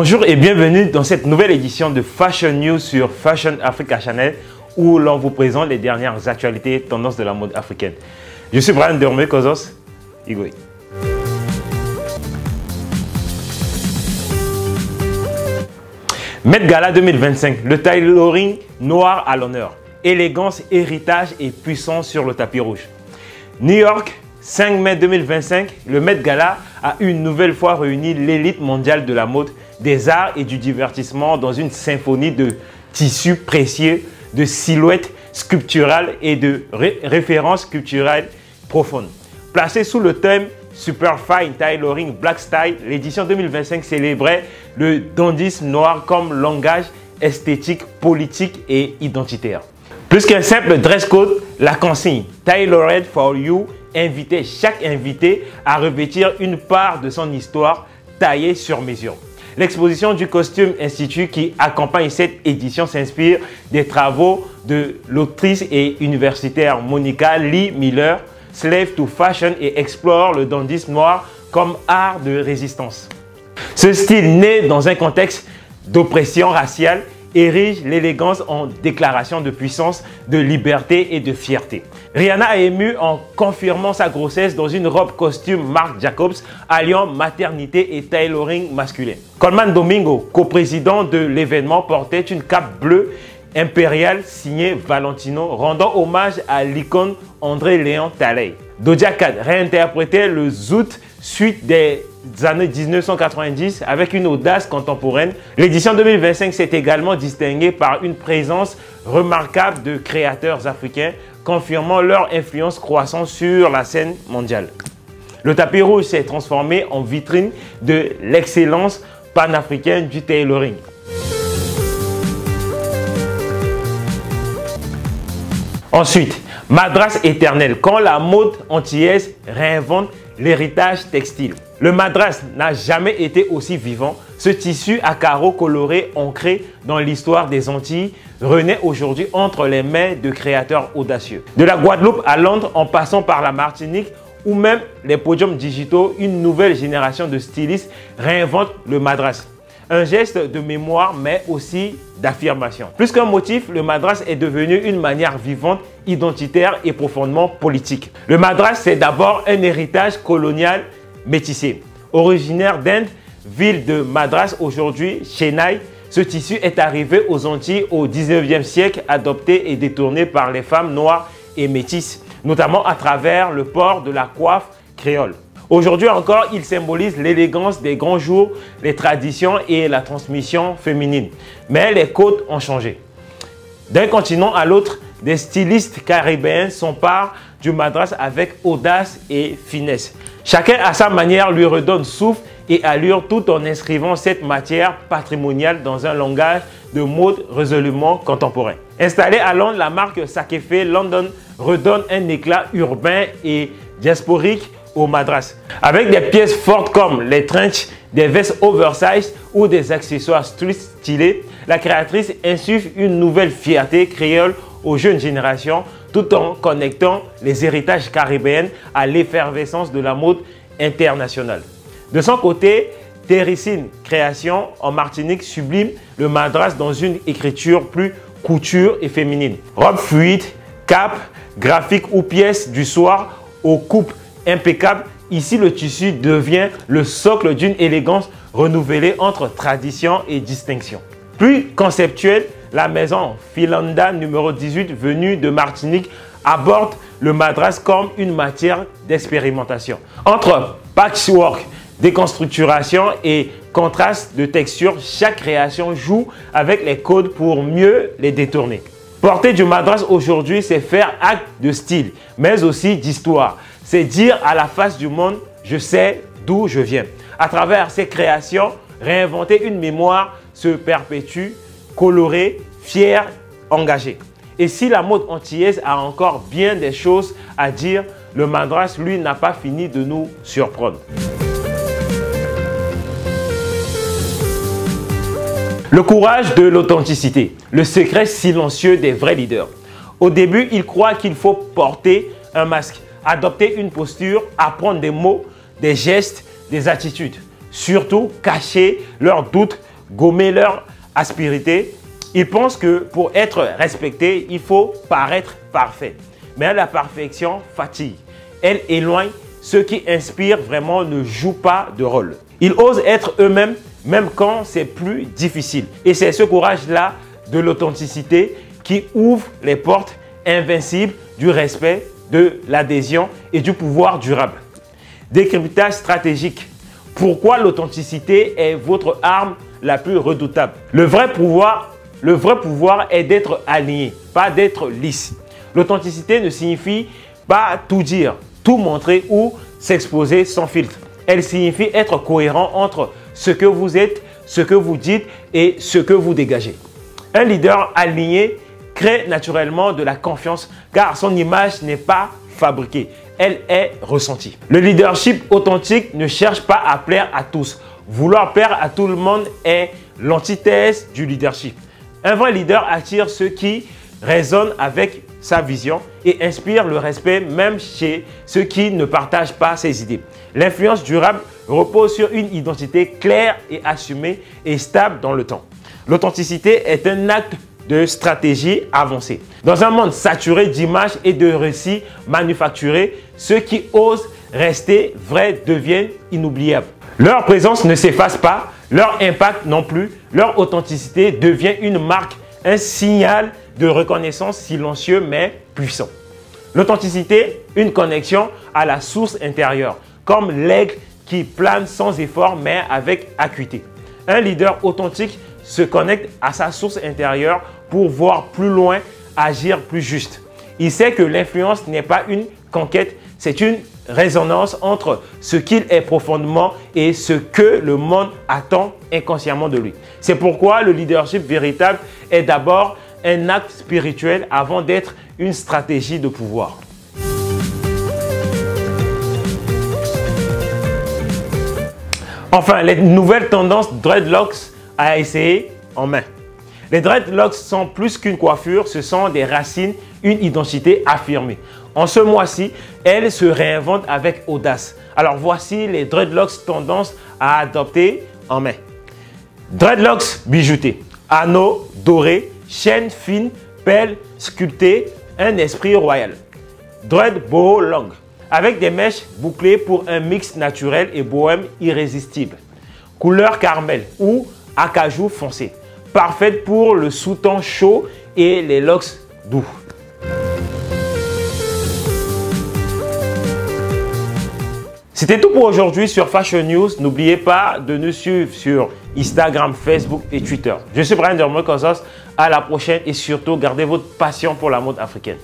Bonjour et bienvenue dans cette nouvelle édition de Fashion News sur Fashion Africa Channel où l'on vous présente les dernières actualités tendances de la mode africaine. Je suis Brian Dermé Kozos, Igwe. Met Gala 2025, le tailoring noir à l'honneur. Élégance, héritage et puissance sur le tapis rouge. New York, 5 mai 2025, le Met Gala a une nouvelle fois réuni l'élite mondiale de la mode, des arts et du divertissement dans une symphonie de tissus précieux, de silhouettes sculpturales et de références culturelles profondes. Placé sous le thème Super Fine Tailoring Black Style, l'édition 2025 célébrait le dandisme noir comme langage esthétique, politique et identitaire. Plus qu'un simple dress code, la consigne Tailored for You invitait chaque invité à revêtir une part de son histoire taillée sur mesure. L'exposition du Costume Institute qui accompagne cette édition s'inspire des travaux de l'autrice et universitaire Monica Lee Miller, Slave to Fashion, et explore le dandisme noir comme art de résistance. Ce style né dans un contexte d'oppression raciale érige l'élégance en déclaration de puissance, de liberté et de fierté. Rihanna a ému en confirmant sa grossesse dans une robe costume Marc Jacobs alliant maternité et tailoring masculin. Colman Domingo, coprésident de l'événement, portait une cape bleue impériale signée Valentino, rendant hommage à l'icône André Léon Talley. Doja Cat réinterprétait le zoot suite des années 1990 avec une audace contemporaine. L'édition 2025 s'est également distinguée par une présence remarquable de créateurs africains, confirmant leur influence croissante sur la scène mondiale. Le tapis rouge s'est transformé en vitrine de l'excellence panafricaine du tailoring. Ensuite, Madras éternel, quand la mode antillaise réinvente l'héritage textile. Le madras n'a jamais été aussi vivant. Ce tissu à carreaux colorés ancré dans l'histoire des Antilles renaît aujourd'hui entre les mains de créateurs audacieux. De la Guadeloupe à Londres, en passant par la Martinique ou même les podiums digitaux, une nouvelle génération de stylistes réinvente le madras. Un geste de mémoire mais aussi d'affirmation. Plus qu'un motif, le madras est devenu une manière vivante, identitaire et profondément politique. Le madras, c'est d'abord un héritage colonial métissé. Originaire d'Inde, ville de Madras, aujourd'hui Chennai, ce tissu est arrivé aux Antilles au 19e siècle, adopté et détourné par les femmes noires et métisses, notamment à travers le port de la coiffe créole. Aujourd'hui encore, il symbolise l'élégance des grands jours, les traditions et la transmission féminine. Mais les codes ont changé. D'un continent à l'autre, des stylistes caribéens s'emparent du madras avec audace et finesse. Chacun à sa manière lui redonne souffle et allure tout en inscrivant cette matière patrimoniale dans un langage de mode résolument contemporain. Installée à Londres, la marque Sakefe London redonne un éclat urbain et diasporique au madras. Avec des pièces fortes comme les trenches, des vestes oversize ou des accessoires street stylés, la créatrice insuffle une nouvelle fierté créole aux jeunes générations tout en connectant les héritages caribéens à l'effervescence de la mode internationale. De son côté, Terricine Création en Martinique sublime le madras dans une écriture plus couture et féminine. Robe fluide, cape, graphique ou pièces du soir aux coupes impeccable, ici le tissu devient le socle d'une élégance renouvelée entre tradition et distinction. Plus conceptuelle, la maison Filanda numéro 18 venue de Martinique aborde le madras comme une matière d'expérimentation. Entre patchwork, déconstructuration et contraste de texture, chaque création joue avec les codes pour mieux les détourner. Porter du madras aujourd'hui, c'est faire acte de style, mais aussi d'histoire. C'est dire à la face du monde, je sais d'où je viens. À travers ces créations, réinventer une mémoire se perpétue, colorée, fière, engagée. Et si la mode antillaise a encore bien des choses à dire, le madras, lui, n'a pas fini de nous surprendre. Le courage de l'authenticité, le secret silencieux des vrais leaders. Au début, ils croient qu'il faut porter un masque, adopter une posture, apprendre des mots, des gestes, des attitudes. Surtout, cacher leurs doutes gommer leur aspérité. Ils pensent que pour être respecté, il faut paraître parfait. Mais la perfection fatigue. Elle éloigne. Ceux qui inspirent vraiment ne jouent pas de rôle. Ils osent être eux-mêmes, même quand c'est plus difficile. Et c'est ce courage-là de l'authenticité qui ouvre les portes invincibles du respect, de l'adhésion et du pouvoir durable. Décryptage stratégique. Pourquoi l'authenticité est votre arme la plus redoutable? Le vrai pouvoir est d'être aligné, pas d'être lisse. L'authenticité ne signifie pas tout dire, tout montrer ou s'exposer sans filtre. Elle signifie être cohérent entre ce que vous êtes, ce que vous dites et ce que vous dégagez. Un leader aligné crée naturellement de la confiance car son image n'est pas fabriquée, elle est ressentie. Le leadership authentique ne cherche pas à plaire à tous. Vouloir plaire à tout le monde est l'antithèse du leadership. Un vrai leader attire ceux qui résonnent avec sa vision et inspire le respect même chez ceux qui ne partagent pas ses idées. L'influence durable repose sur une identité claire et assumée et stable dans le temps. L'authenticité est un acte de stratégie avancée. Dans un monde saturé d'images et de récits manufacturés, ceux qui osent rester vrais deviennent inoubliables. Leur présence ne s'efface pas, leur impact non plus, leur authenticité devient une marque, un signal de reconnaissance silencieux mais puissant. L'authenticité, une connexion à la source intérieure, comme l'aigle qui plane sans effort mais avec acuité. Un leader authentique se connecte à sa source intérieure pour voir plus loin, agir plus juste. Il sait que l'influence n'est pas une conquête, c'est une résonance entre ce qu'il est profondément et ce que le monde attend inconsciemment de lui. C'est pourquoi le leadership véritable est d'abord un acte spirituel avant d'être une stratégie de pouvoir. Enfin, les nouvelles tendances dreadlocks à essayer en main. Les dreadlocks sont plus qu'une coiffure, ce sont des racines, une identité affirmée. En ce mois-ci, elles se réinventent avec audace. Alors voici les dreadlocks tendance à adopter en main. Dreadlocks bijoutés, anneaux dorés, chaînes fines, perles sculptées, un esprit royal. Dread boho long, avec des mèches bouclées pour un mix naturel et bohème irrésistible. Couleur caramel ou acajou foncé, parfaite pour le sous-ton chaud et les locks doux. C'était tout pour aujourd'hui sur Fashion News. N'oubliez pas de nous suivre sur Instagram, Facebook et Twitter. Je suis Brian Dermokozos. À la prochaine et surtout, gardez votre passion pour la mode africaine.